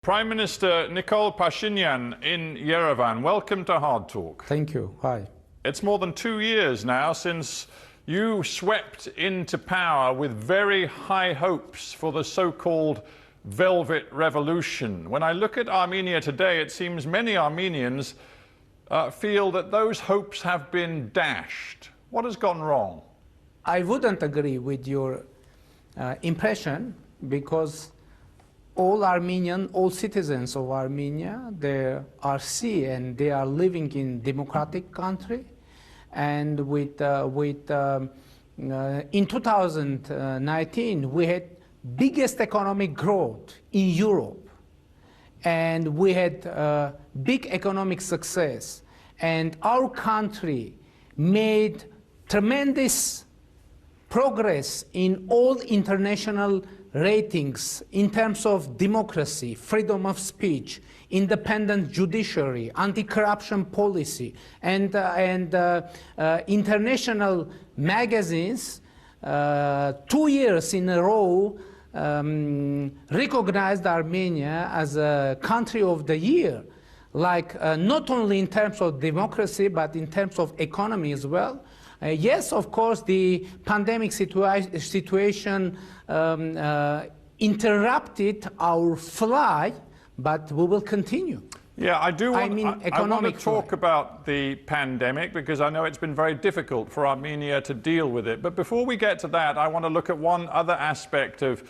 Prime Minister Nikol Pashinyan in Yerevan, welcome to Hard Talk. Thank you. Hi. It's more than 2 years now since you swept into power with very high hopes for the so-called Velvet Revolution. When I look at Armenia today, it seems many Armenians feel that those hopes have been dashed. What has gone wrong? I wouldn't agree with your impression because all citizens of Armenia, they are free and they are living in democratic country. And in 2019, we had biggest economic growth in Europe. And we had big economic success. And our country made tremendous progress in all international ratings in terms of democracy, freedom of speech, independent judiciary, anti-corruption policy, and international magazines 2 years in a row recognized Armenia as a country of the year, like not only in terms of democracy, but in terms of economy as well. Yes, of course, the pandemic situation interrupted our flight, but we will continue. Yeah, I want to talk flight. about the pandemic because I know it's been very difficult for Armenia to deal with it. But before we get to that, I want to look at one other aspect of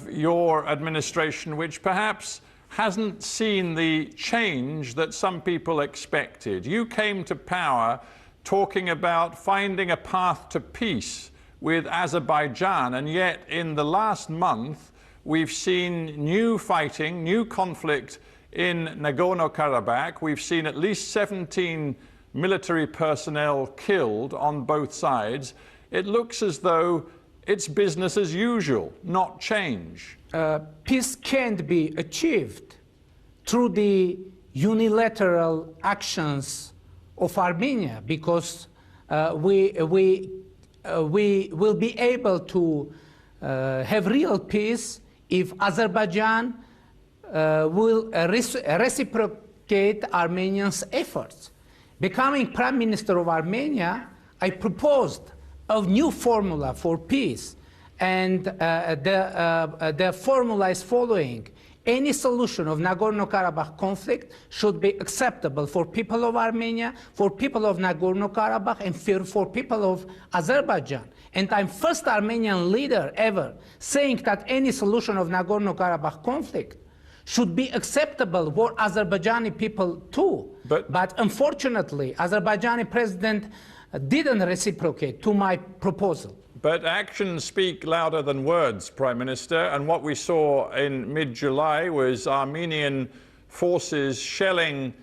your administration, which perhaps hasn't seen the change that some people expected. You came to power talking about finding a path to peace with Azerbaijan, and yet in the last month we've seen new fighting, new conflict in Nagorno-Karabakh. We've seen at least 17 military personnel killed on both sides. It looks as though it's business as usual, not change. Peace can't be achieved through the unilateral actions of Armenia, because we will be able to have real peace if Azerbaijan will reciprocate Armenians' efforts. Becoming Prime Minister of Armenia, I proposed a new formula for peace, and the formula is following. Any solution of Nagorno-Karabakh conflict should be acceptable for people of Armenia, for people of Nagorno-Karabakh, and for people of Azerbaijan. And I'm first Armenian leader ever saying that any solution of Nagorno-Karabakh conflict should be acceptable for Azerbaijani people too. But unfortunately, Azerbaijani president didn't reciprocate to my proposal. But actions speak louder than words, Prime Minister, and what we saw in mid-July was Armenian forces shelling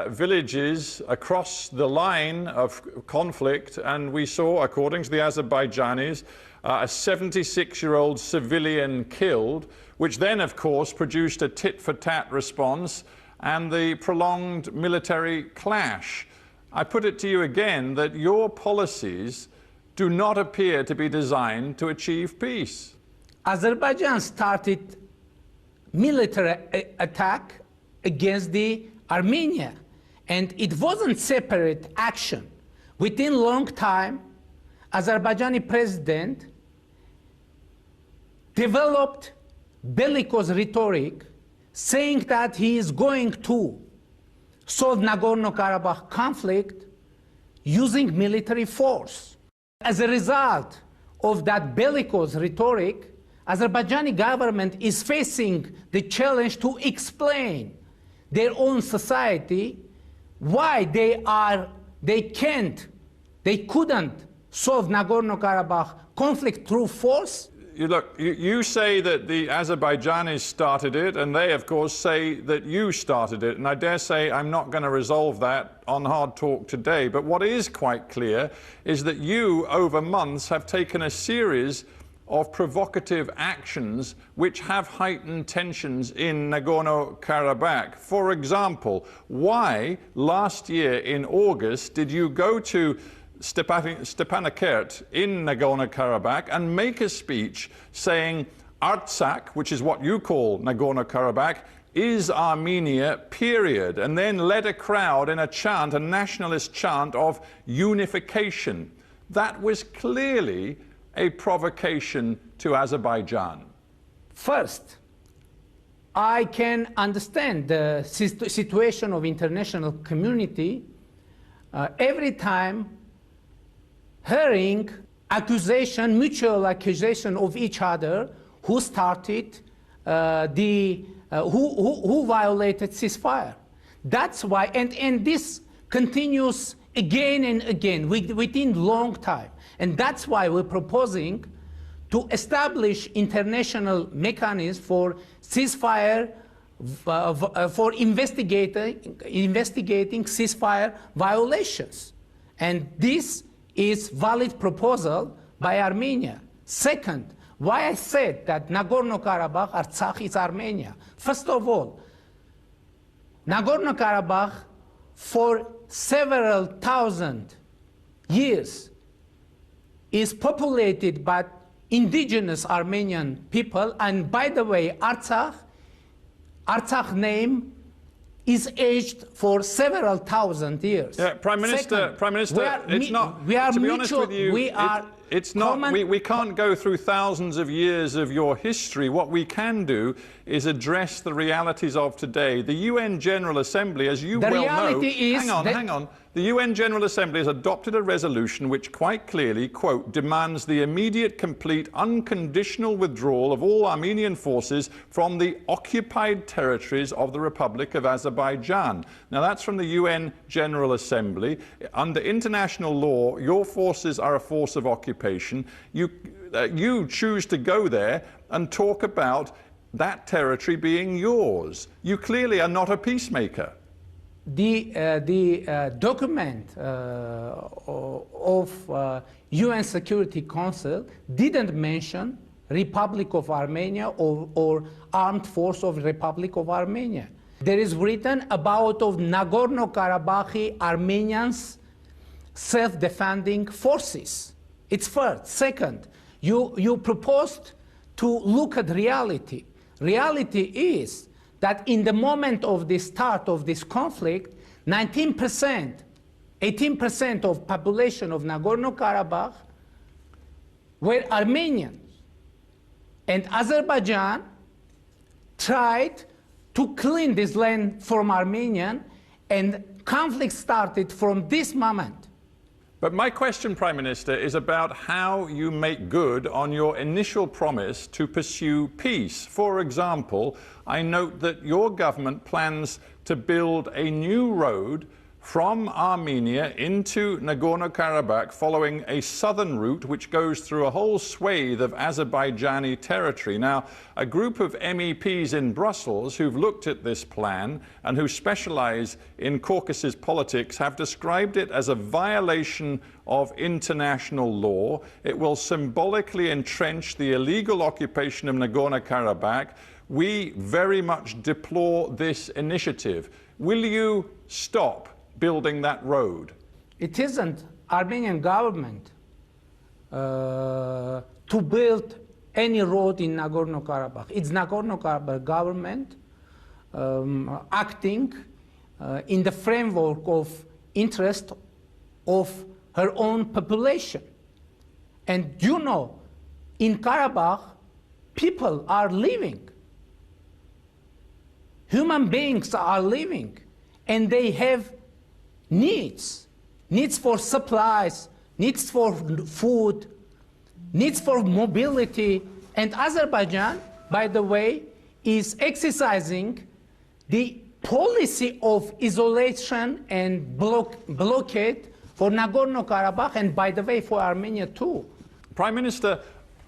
villages across the line of conflict, and we saw, according to the Azerbaijanis, a 76-year-old civilian killed, which then, of course, produced a tit-for-tat response and the prolonged military clash. I put it to you again that your policies do not appear to be designed to achieve peace. Azerbaijan started military attack against the Armenia, and it wasn't separate action. Within long time, Azerbaijani president developed bellicose rhetoric saying that he is going to solve Nagorno-Karabakh conflict using military force. As a result of that bellicose rhetoric, Azerbaijani government is facing the challenge to explain their own society why they couldn't solve Nagorno-Karabakh conflict through force. You say that the Azerbaijanis started it, and they, of course, say that you started it. And I dare say I'm not going to resolve that on Hard Talk today. But what is quite clear is that you, over months, have taken a series of provocative actions which have heightened tensions in Nagorno-Karabakh. For example, why last year in August did you go to Stepanakert in Nagorno-Karabakh and make a speech saying Artsakh, which is what you call Nagorno-Karabakh, is Armenia, period, and then led a crowd in a chant, a nationalist chant of unification. That was clearly a provocation to Azerbaijan. First, I can understand the situation of international community every time hearing accusation, mutual accusation of each other, who started who violated ceasefire. That's why, and this continues again and again within long time. And that's why we're proposing to establish international mechanisms for ceasefire, for investigating ceasefire violations. And this is valid proposal by Armenia. Second, why I said that Nagorno-Karabakh, Artsakh is Armenia. First of all, Nagorno-Karabakh for several thousand years is populated by indigenous Armenian people, and by the way, Artsakh name is aged for several thousand years. Yeah, Prime Minister, it's not, to be honest with you, it's not, we can't go through thousands of years of your history. What we can do is address the realities of today. The UN General Assembly, as you well know, hang on. The UN General Assembly has adopted a resolution which quite clearly, quote, demands the immediate, complete, unconditional withdrawal of all Armenian forces from the occupied territories of the Republic of Azerbaijan. Now that's from the UN General Assembly. Under international law, your forces are a force of occupation. You choose to go there and talk about that territory being yours. You clearly are not a peacemaker. The document of UN Security Council didn't mention Republic of Armenia or Armed Force of Republic of Armenia. There is written about of Nagorno-Karabakh Armenians self-defending forces. It's first. Second, you proposed to look at reality. Reality is that in the moment of the start of this conflict, 18% of population of Nagorno-Karabakh were Armenians. And Azerbaijan tried to clean this land from Armenian, and conflict started from this moment. But my question, Prime Minister, is about how you make good on your initial promise to pursue peace. For example, I note that your government plans to build a new road from Armenia into Nagorno-Karabakh following a southern route which goes through a whole swathe of Azerbaijani territory. Now, a group of MEPs in Brussels who've looked at this plan and who specialize in Caucasus politics have described it as a violation of international law. It will symbolically entrench the illegal occupation of Nagorno-Karabakh. We very much deplore this initiative. Will you stop building that road? It isn't Armenian government to build any road in Nagorno-Karabakh. It's Nagorno-Karabakh government acting in the framework of interest of her own population. And you know, in Karabakh, people are living. Human beings are living, and they have needs for supplies, needs for food, needs for mobility. And Azerbaijan, by the way, is exercising the policy of isolation and blockade for Nagorno-Karabakh, and by the way, for Armenia too. Prime Minister,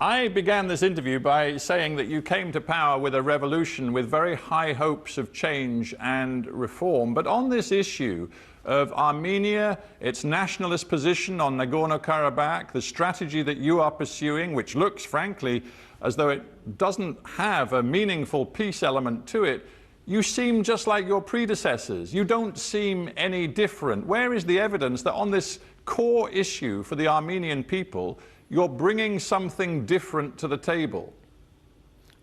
I began this interview by saying that you came to power with a revolution with very high hopes of change and reform. But on this issue of Armenia, its nationalist position on Nagorno-Karabakh, the strategy that you are pursuing, which looks, frankly, as though it doesn't have a meaningful peace element to it, you seem just like your predecessors. You don't seem any different. Where is the evidence that on this core issue for the Armenian people, you're bringing something different to the table?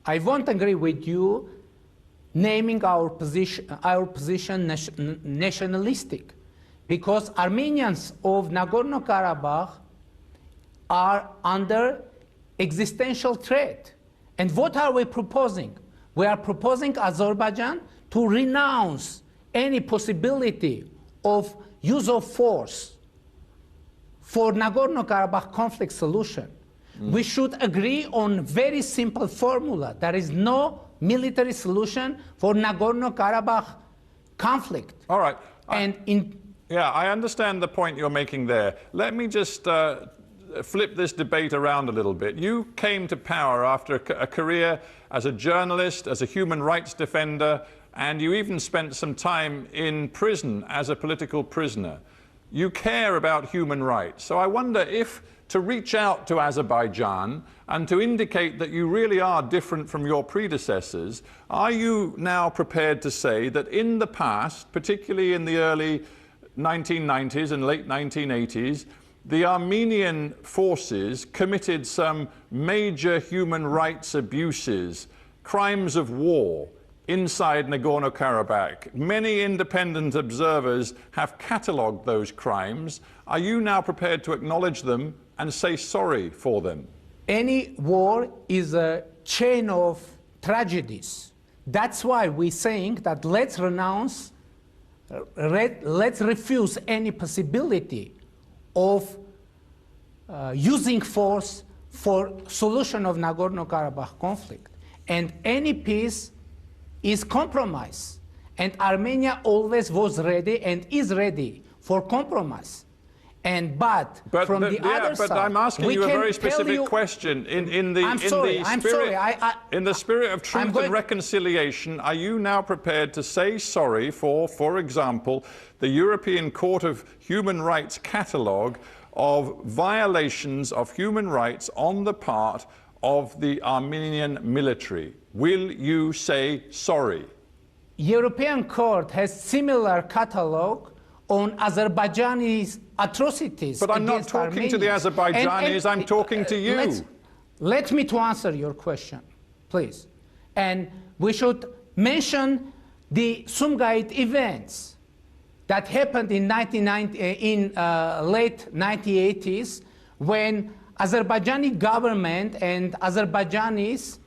I won't agree with you naming our position nationalistic, because Armenians of Nagorno-Karabakh are under existential threat. And what are we proposing? We are proposing Azerbaijan to renounce any possibility of use of force for Nagorno-Karabakh conflict solution. We should agree on very simple formula. There is no military solution for Nagorno-Karabakh conflict. All right. Yeah, I understand the point you're making there. Let me just flip this debate around a little bit. You came to power after a career as a journalist, as a human rights defender, and you even spent some time in prison as a political prisoner. You care about human rights. So I wonder if to reach out to Azerbaijan and to indicate that you really are different from your predecessors, are you now prepared to say that in the past, particularly in the early 1990s and late 1980s, the Armenian forces committed some major human rights abuses, crimes of war inside Nagorno-Karabakh? Many independent observers have catalogued those crimes. Are you now prepared to acknowledge them and say sorry for them? Any war is a chain of tragedies. That's why we're saying that let's refuse any possibility of using force for solution of Nagorno-Karabakh conflict. And any peace is compromise. And Armenia always was ready and is ready for compromise. But from the other side, I'm asking you a very specific question. In the spirit of truth and reconciliation, are you now prepared to say sorry for example, the European Court of Human Rights catalogue of violations of human rights on the part of the Armenian military? Will you say sorry? European Court has similar catalogue on Azerbaijani atrocities. But I'm not talking to the Azerbaijanis, I'm talking to you. Let me to answer your question, please. And we should mention the Sumgait events that happened in late 1980s when Azerbaijani government and Azerbaijanis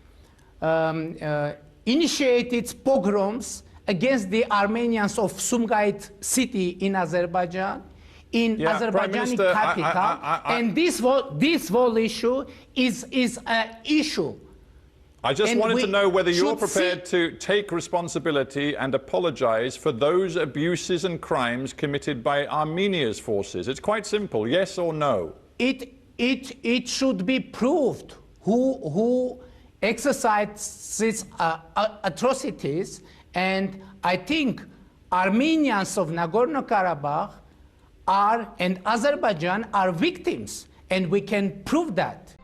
initiated pogroms against the Armenians of Sumgait city in Azerbaijan, in Azerbaijani capital, and this whole issue is an issue. I just wanted to know whether you're prepared to take responsibility and apologize for those abuses and crimes committed by Armenia's forces. It's quite simple, yes or no. It should be proved who exercised these atrocities, and I think Armenians of Nagorno-Karabakh and Azerbaijan are victims, and we can prove that.